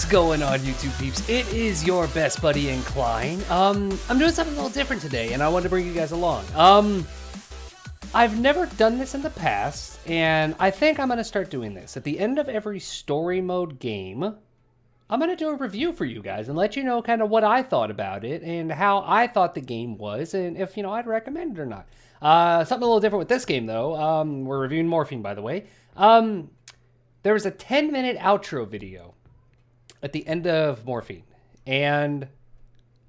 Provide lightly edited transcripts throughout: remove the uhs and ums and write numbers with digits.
going on, YouTube peeps? It is your best buddy Ncl1ne. I'm doing something a little different today, and I wanted to bring you guys along. I've never done this in the past, and I think I'm going to start doing this. At the end of every story mode game, I'm going to do a review for you guys and let you know kind of what I thought about it and how I thought the game was and if, you know, I'd recommend it or not. Something a little different with this game, though. We're reviewing Morphine, by the way. There was a 10-minute outro video at the end of Morphine, and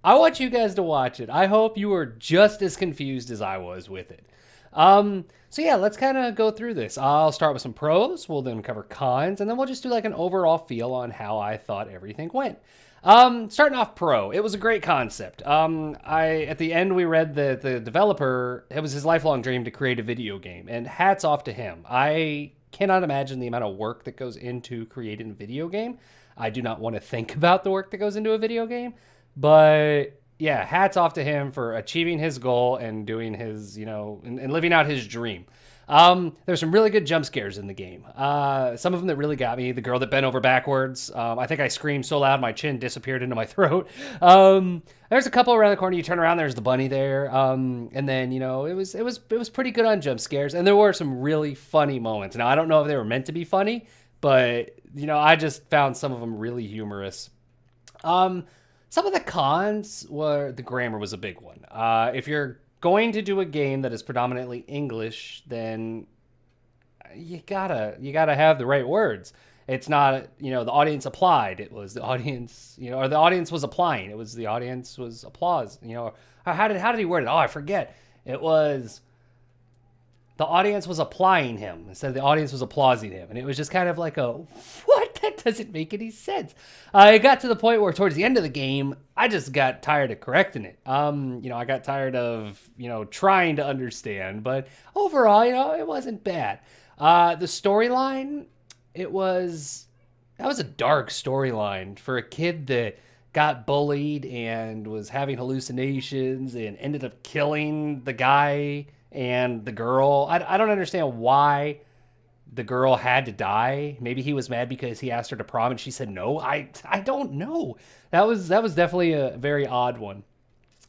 I want you guys to watch it. I hope you were just as confused as I was with it. So yeah, let's kind of go through this. I'll start with some pros, we'll then cover cons, and then we'll just do like an overall feel on how I thought everything went. Starting off pro, it was a great concept. At the end we read that the developer, it was his lifelong dream to create a video game, and hats off to him. I cannot imagine the amount of work that goes into creating a video game. I do not want to think about the work that goes into a video game, but yeah, hats off to him for achieving his goal and doing his, you know, and living out his dream. There's some really good jump scares in the game. Some of them that really got me. The girl that bent over backwards. I think I screamed so loud my chin disappeared into my throat. There's a couple around the corner. You turn around, there's the bunny there. And then, you know, it was pretty good on jump scares. And there were some really funny moments. Now, I don't know if they were meant to be funny, but, you know, I just found some of them really humorous. Some of the cons were the grammar was a big one. If you're going to do a game that is predominantly English, then you gotta have the right words. It's not, you know, the audience applied. It was the audience, you know, or the audience was applying. It was the audience was applause. You know, how did he word it? Oh, I forget. It was the audience was applying him instead of the audience was applauding him. And it was just kind of like a, what? That doesn't make any sense. It got to the point where towards the end of the game, I just got tired of correcting it. You know, I got tired of, you know, trying to understand. But overall, you know, it wasn't bad. The storyline, that was a dark storyline for a kid that got bullied and was having hallucinations and ended up killing the guy and the girl. I don't understand why the girl had to die. Maybe he was mad because he asked her to prom and she said no. I don't know. That was definitely a very odd one.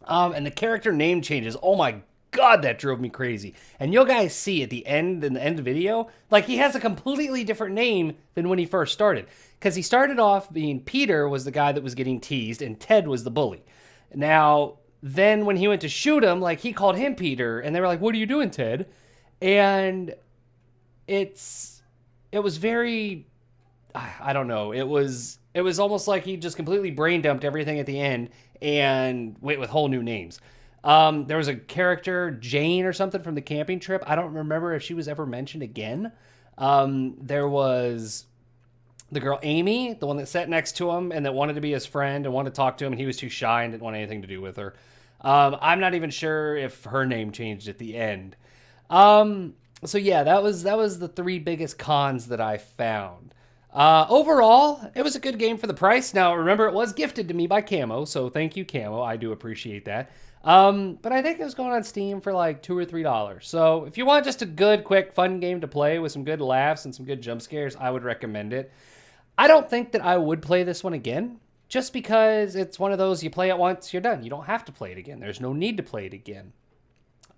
And the character name changes. Oh my God, that drove me crazy. And you'll guys see at the end, in the end of the video, like he has a completely different name than when he first started. Because he started off being Peter was the guy that was getting teased and Ted was the bully. Now, then when he went to shoot him, like he called him Peter and they were like, what are you doing, Ted? And it was very, I don't know. It was almost like he just completely brain dumped everything at the end and went with whole new names. There was a character, Jane or something from the camping trip. I don't remember if she was ever mentioned again. There was the girl Amy, the one that sat next to him and that wanted to be his friend and wanted to talk to him, and he was too shy and didn't want anything to do with her. I'm not even sure if her name changed at the end. So yeah, that was the three biggest cons that I found. Overall, it was a good game for the price. Now, remember, it was gifted to me by Camo, so thank you, Camo. I do appreciate that. But I think it was going on Steam for like $2 or $3. So if you want just a good, quick, fun game to play with some good laughs and some good jump scares, I would recommend it. I don't think that I would play this one again, just because it's one of those you play it once, you're done. You don't have to play it again. There's no need to play it again.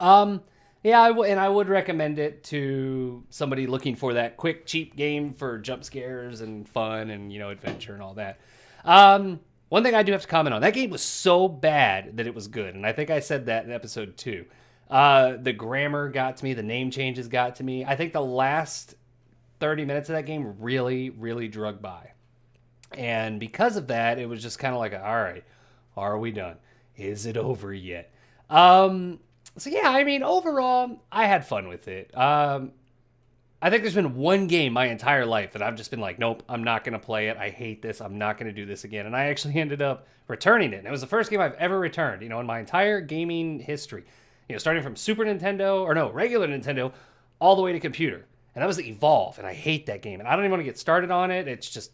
Yeah, I would recommend it to somebody looking for that quick, cheap game for jump scares and fun and, you know, adventure and all that. One thing I do have to comment on, that game was so bad that it was good. And I think I said that in episode 2. The grammar got to me. The name changes got to me. I think the last 30 minutes of that game really, really drug by. And because of that, it was just kind of like, all right, are we done? Is it over yet? So yeah, I mean, overall, I had fun with it. I think there's been one game my entire life that I've just been like, nope, I'm not going to play it. I hate this. I'm not going to do this again. And I actually ended up returning it. And it was the first game I've ever returned, you know, in my entire gaming history. You know, starting from Super Nintendo, or no, regular Nintendo, all the way to computer. And that was the Evolve, and I hate that game. And I don't even want to get started on it. It's just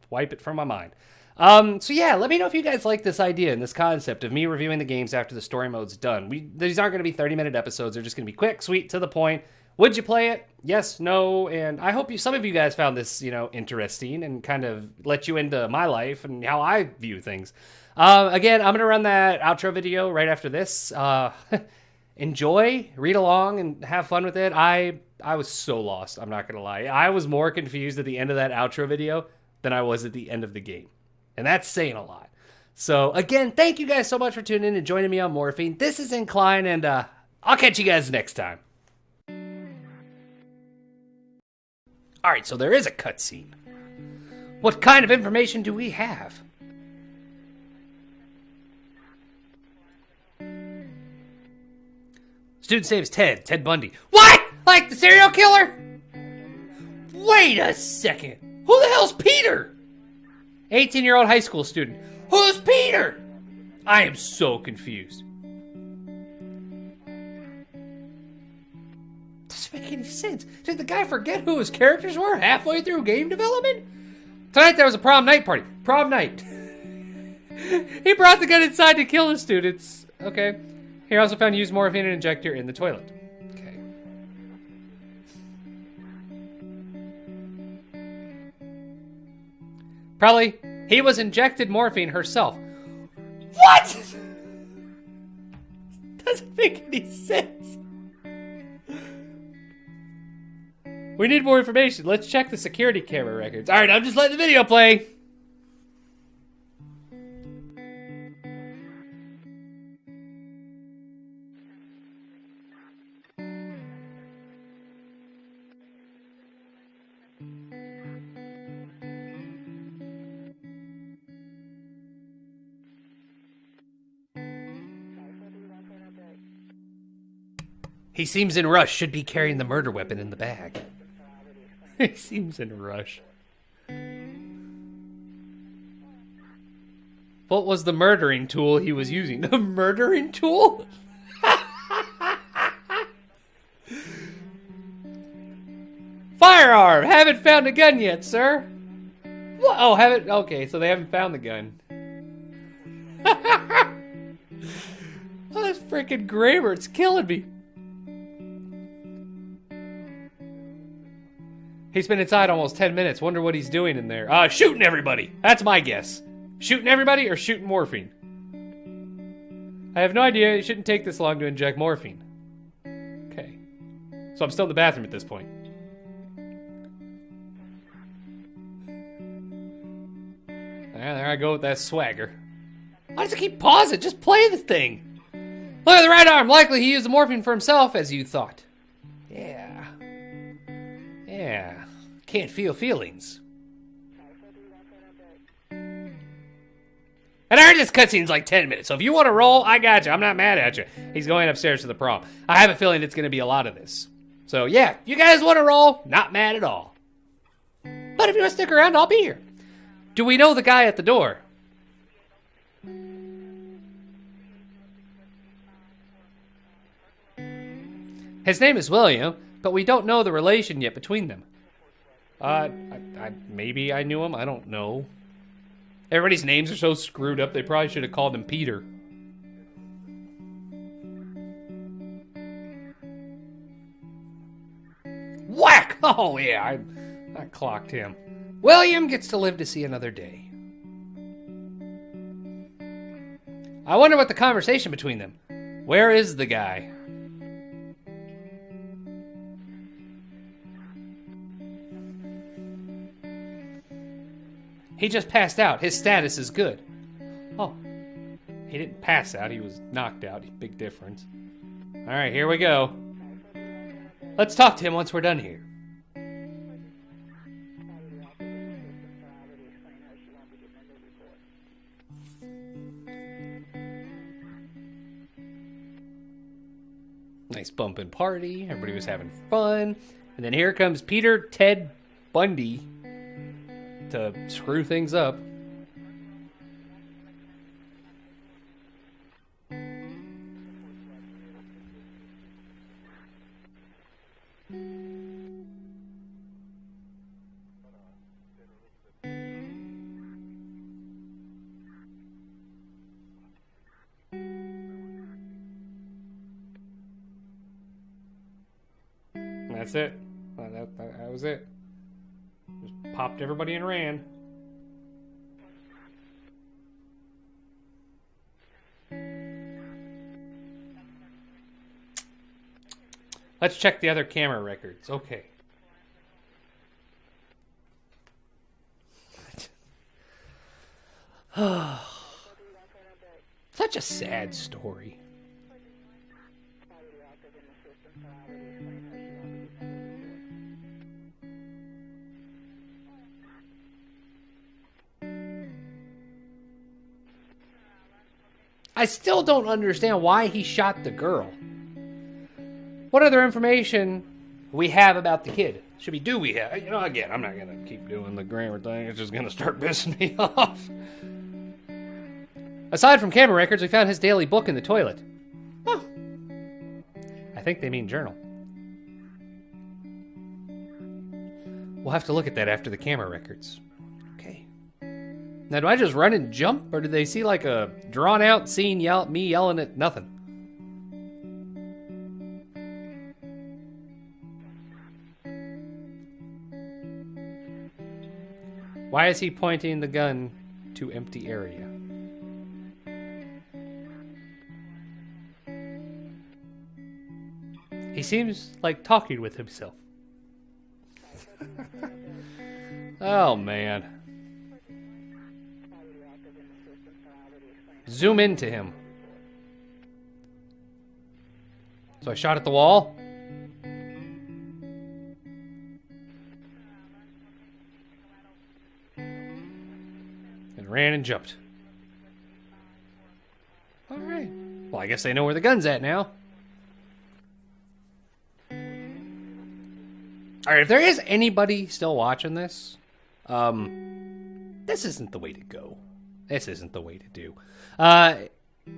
wipe it from my mind. So yeah, let me know if you guys like this idea and this concept of me reviewing the games after the story mode's done. These aren't going to be 30-minute episodes. They're just going to be quick, sweet, to the point. Would you play it? Yes, no, and I hope some of you guys found this, interesting and kind of let you into my life and how I view things. Again, I'm going to run that outro video right after this. Enjoy, read along, and have fun with it. I was so lost, I'm not going to lie. I was more confused at the end of that outro video than I was at the end of the game. And that's saying a lot. So, again, thank you guys so much for tuning in and joining me on Morphine. This is Ncl1ne, and I'll catch you guys next time. Alright, so there is a cutscene. What kind of information do we have? Student saves Ted Bundy. What? Like the serial killer? Wait a second. Who the hell's Peter? 18-year-old high school student. Who's Peter? I am so confused. Doesn't make any sense. Did the guy forget who his characters were halfway through game development? Tonight there was a prom night party. Prom night. He brought the gun inside to kill the students. Okay. He also found used morphine and injector in the toilet. Okay. Probably he was injected morphine herself. What? Doesn't make any sense. We need more information. Let's check the security camera records. All right, I'm just letting the video play. He seems in rush. Should be carrying the murder weapon in the bag. He seems in rush. What was the murdering tool he was using? The murdering tool? Firearm! Haven't found a gun yet, sir. What? Oh, haven't? Okay, so they haven't found the gun. Oh, this freaking grammar, it's killing me. He's been inside almost 10 minutes. Wonder what he's doing in there. Shooting everybody. That's my guess. Shooting everybody or shooting morphine? I have no idea. It shouldn't take this long to inject morphine. Okay. So I'm still in the bathroom at this point. There I go with that swagger. Why does it keep pausing? Just play the thing. Look at the right arm. Likely he used the morphine for himself, as you thought. Yeah. Yeah. Can't feel feelings. And I heard this cutscene's like 10 minutes, so if you want to roll, I got you. I'm not mad at you. He's going upstairs to the prom. I have a feeling it's going to be a lot of this. So yeah, you guys want to roll? Not mad at all. But if you want to stick around, I'll be here. Do we know the guy at the door? His name is William, but we don't know the relation yet between them. Maybe I knew him. I don't know. Everybody's names are so screwed up, they probably should have called him Peter. Whack! Oh, yeah, I clocked him. William gets to live to see another day. I wonder what the conversation between them. Where is the guy? He just passed out. His status is good. Oh. He didn't pass out. He was knocked out. Big difference. Alright, here we go. Let's talk to him once we're done here. Nice bumpin' party. Everybody was having fun. And then here comes Ted Bundy to screw things up. That's it. That was it. Just popped everybody and ran. Let's check the other camera records. Okay. Such a sad story. I still don't understand why he shot the girl. What other information we have about the kid? Do we have? You know, again, I'm not going to keep doing the grammar thing. It's just going to start pissing me off. Aside from camera records, we found his daily book in the toilet. Oh. I think they mean journal. We'll have to look at that after the camera records. Okay. Now, do I just run and jump, or do they see like a drawn-out scene me yelling at nothing? Why is he pointing the gun to empty area? He seems like talking with himself. Oh, man. Zoom into him. So I shot at the wall. And ran and jumped. All right. Well, I guess they know where the gun's at now. All right, if there is anybody still watching this, this isn't the way to go. This isn't the way to do.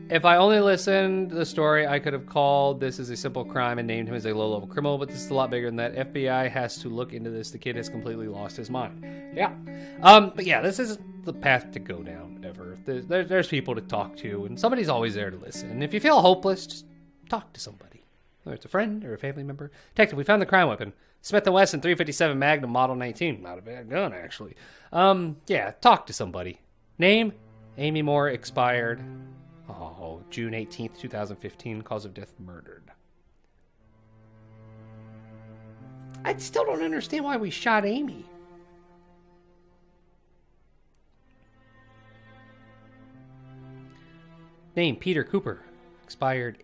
If I only listened to the story, I could have called this as a simple crime and named him as a low-level criminal, but this is a lot bigger than that. FBI has to look into this. The kid has completely lost his mind. Yeah. But yeah, this isn't the path to go down, ever. There's people to talk to, and somebody's always there to listen. And if you feel hopeless, just talk to somebody. Whether it's a friend or a family member. Detective, we found the crime weapon. Smith & Wesson 357 Magnum Model 19. Not a bad gun, actually. Yeah, talk to somebody. Name? Amy Moore, expired. Oh, June 18th, 2015. Cause of death, murdered. I still don't understand why we shot Amy. Name, Peter Cooper. Expired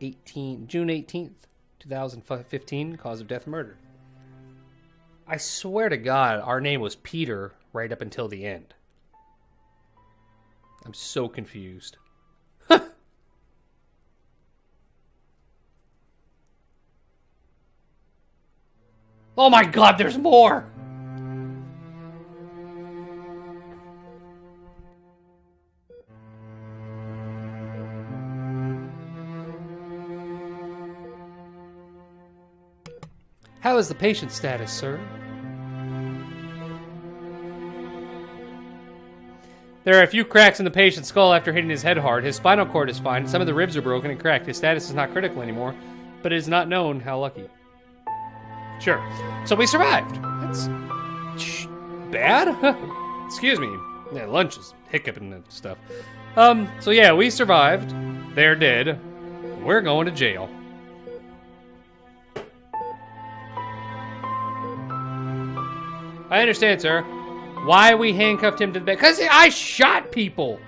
June 18th, 2015. Cause of death, murdered. I swear to God, our name was Peter right up until the end. I'm so confused. Oh my God, there's more! How is the patient's status, sir? There are a few cracks in the patient's skull after hitting his head hard. His spinal cord is fine. Some of the ribs are broken and cracked. His status is not critical anymore, but it is not known how lucky. Sure. So we survived. That's bad? Excuse me. Yeah, lunch is hiccuping and stuff. So yeah, we survived. They're dead. We're going to jail. I understand, sir. Why we handcuffed him to the bed? Because I shot people.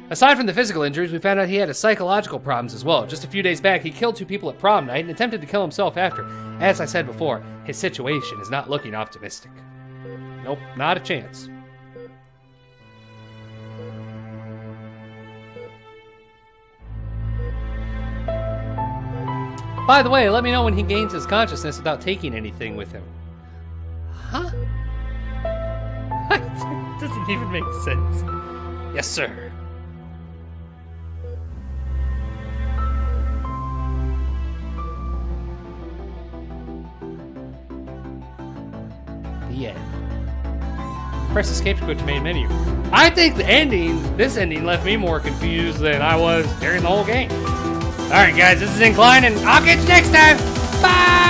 Aside from the physical injuries, we found out he had psychological problems as well. Just a few days back, he killed 2 people at prom night and attempted to kill himself after. As I said before, his situation is not looking optimistic. Nope, not a chance. By the way, let me know when he gains his consciousness without taking anything with him. Huh? It doesn't even make sense. Yes, sir. The end. Press escape to go to main menu. I think this ending left me more confused than I was during the whole game. All right, guys, this is Ncl1ne, and I'll catch you next time. Bye!